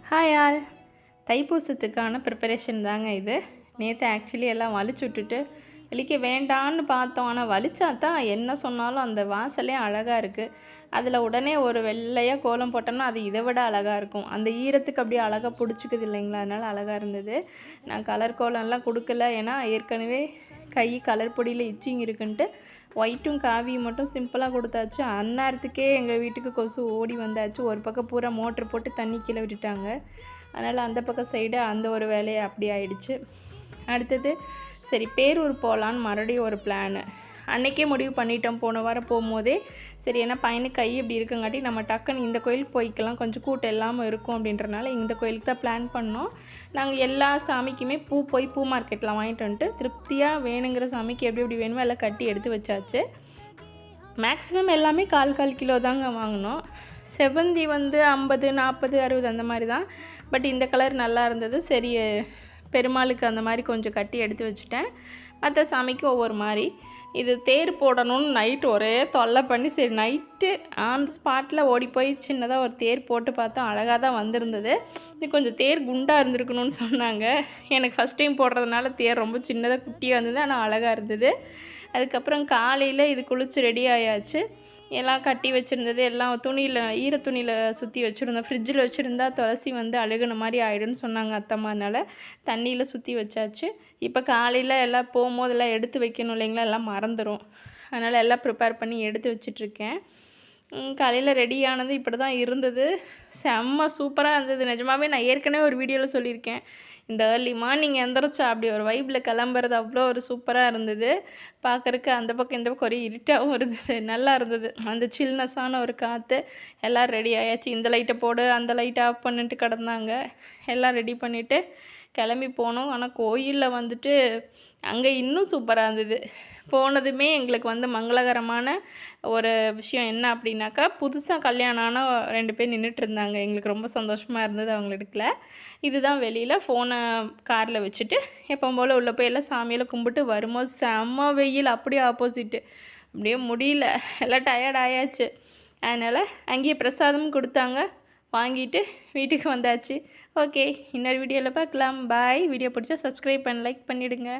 Hi all. தைப்பூசத்துக்கான preparation தாங்க இது. நேற்று ஆக்சுவலி எல்லாம் வலிச்சு விட்டுட்டு வலிக்க வேண்டான்னு பார்த்தோம். ஆனால் வலிச்சா தான் என்ன சொன்னாலும் அந்த வாசலே அழகாக இருக்குது. அதில் உடனே ஒரு வெள்ளையாக கோலம் போட்டோம்னா அது இதை விட அழகாக இருக்கும். அந்த ஈரத்துக்கு அப்படியே அழகாக பிடிச்சிக்குது இல்லைங்களா, அதனால் அழகாக இருந்தது. நான் கலர் கோலம்லாம் கொடுக்கல, ஏன்னா ஏற்கனவே கை கலர் பொடியில் இச்சிங் இருக்குன்ட்டு ஒயிட்டும் காவியும் மட்டும் சிம்பிளாக கொடுத்தாச்சு. அந்நேரத்துக்கே எங்கள் வீட்டுக்கு கொசு ஓடி வந்தாச்சு. ஒரு பக்கம் பூரா மோட்ரு போட்டு தண்ணி கீழே விட்டுட்டாங்க. அதனால் அந்த பக்கம் சைடு அந்த ஒரு வேலையை அப்படி ஆயிடுச்சு. அடுத்தது சரி பேரூர் போகலான்னு மறுபடியும் ஒரு பிளானு. அன்றைக்கே முடிவு பண்ணிட்டோம் போன வாரம் போகும்போதே. சரி, ஏன்னா பையனுக்கு கை இப்படி இருக்குங்காட்டி நம்ம டக்குன்னு இந்த கோயிலுக்கு போய்க்கலாம், கொஞ்சம் கூட்டம் இல்லாமல் இருக்கும் அப்படின்றனால இந்த கோயிலுக்கு தான் பிளான் பண்ணோம். நாங்கள் எல்லா சாமிக்குமே போய் பூ மார்க்கெட்டில் வாங்கிட்டு வந்துட்டு திருப்தியாக வேணுங்கிற சாமிக்கு எப்படி எப்படி வேணுமோ எல்லாம் கட்டி எடுத்து வச்சாச்சு. மேக்ஸிமம் எல்லாமே 1/4 கிலோ தாங்க வாங்கினோம். செவ்வந்தி 50, 40, 60 அந்த மாதிரி தான். பட் இந்த கலர் நல்லா இருந்தது. சரி, பெருமாளுக்கு அந்த மாதிரி கொஞ்சம் கட்டி எடுத்து வச்சுட்டேன். மற்ற சாமிக்கு ஒவ்வொரு மாதிரி. இது தேர் போடணும்னு நைட்டு ஒரே தொல்லை பண்ணி, சரி நைட்டு ஆன் ஸ்பாட்டில் ஓடி போய் சின்னதாக ஒரு தேர் போட்டு பார்த்தோம். அழகாக தான் வந்திருந்தது. இது கொஞ்சம் தேர் குண்டாக இருந்திருக்கணும்னு சொன்னாங்க. எனக்கு ஃபஸ்ட் டைம் போடுறதுனால தேர் ரொம்ப சின்னதாக குட்டியாக இருந்தது, ஆனால் அழகாக இருந்தது. அதுக்கப்புறம் காலையில் இது குளித்து ரெடி ஆயாச்சு. எல்லாம் கட்டி வச்சுருந்தது எல்லாம் துணியில், ஈர துணியில் சுற்றி வச்சுருந்தோம். ஃப்ரிட்ஜில் வச்சுருந்தா துளசி அழுகுன மாதிரி ஆகிடுன்னு சொன்னாங்க அத்தம்மா. அதனால் தண்ணியில் சுற்றி வச்சாச்சு. இப்போ காலையில் எல்லாம் போகும்போதெல்லாம் எடுத்து வைக்கணும் இல்லைங்களா, எல்லாம் மறந்துடும். அதனால் எல்லாம் ப்ரிப்பேர் பண்ணி எடுத்து வச்சிட்ருக்கேன். காலையில் ரெடியானது இப்படி தான் இருந்தது. செம்ம சூப்பராக இருந்தது. நிஜமாகவே நான் ஏற்கனவே ஒரு வீடியோவில் சொல்லியிருக்கேன், இந்த ஏர்லி மார்னிங் எந்திரிச்சா அப்படி ஒரு வைப்பில் கிளம்புறது அவ்வளோ ஒரு சூப்பராக இருந்தது. பார்க்குறக்கு அந்த பக்கம் இந்த பக்கம் ஒரே இருட்டாகவும் இருந்தது. நல்லா இருந்தது. அந்த சில்னஸான ஒரு காற்று. எல்லாம் ரெடி ஆயாச்சு. இந்த லைட்டை போடு, அந்த லைட்டை ஆஃப் பண்ணிட்டு கிடந்தாங்க. எல்லாம் ரெடி பண்ணிவிட்டு கிளம்பி போனோம். ஆனால் கோயிலில் அங்கே இன்னும் சூப்பராக இருந்தது. போனதுமே எங்களுக்கு மங்களகரமான ஒரு விஷயம் என்ன அப்படின்னாக்கா, புதுசாக கல்யாணம் ஆனால் 2 பேர் நின்றுட்டுருந்தாங்க. எங்களுக்கு ரொம்ப சந்தோஷமாக இருந்தது அவங்க இடத்துல. இதுதான் வெளியில் ஃபோனை காரில் வச்சுட்டு எப்போ போல் உள்ளே போய் எல்லாம் சாமியெல்லாம் கும்பிட்டு வரும்போது செம்ம வெயில், அப்படியே ஆப்போசிட்டு. அப்படியே முடியல, எல்லாம் டயர்ட் ஆயாச்சு. அதனால் அங்கேயே பிரசாதமும் கொடுத்தாங்க, வாங்கிட்டு வீட்டுக்கு வந்தாச்சு. ஓகே, இன்னொரு வீடியோவில் பார்க்கலாம். பாய். வீடியோ பிடிச்சா சப்ஸ்கிரைப் பண்ணி லைக் பண்ணிவிடுங்க.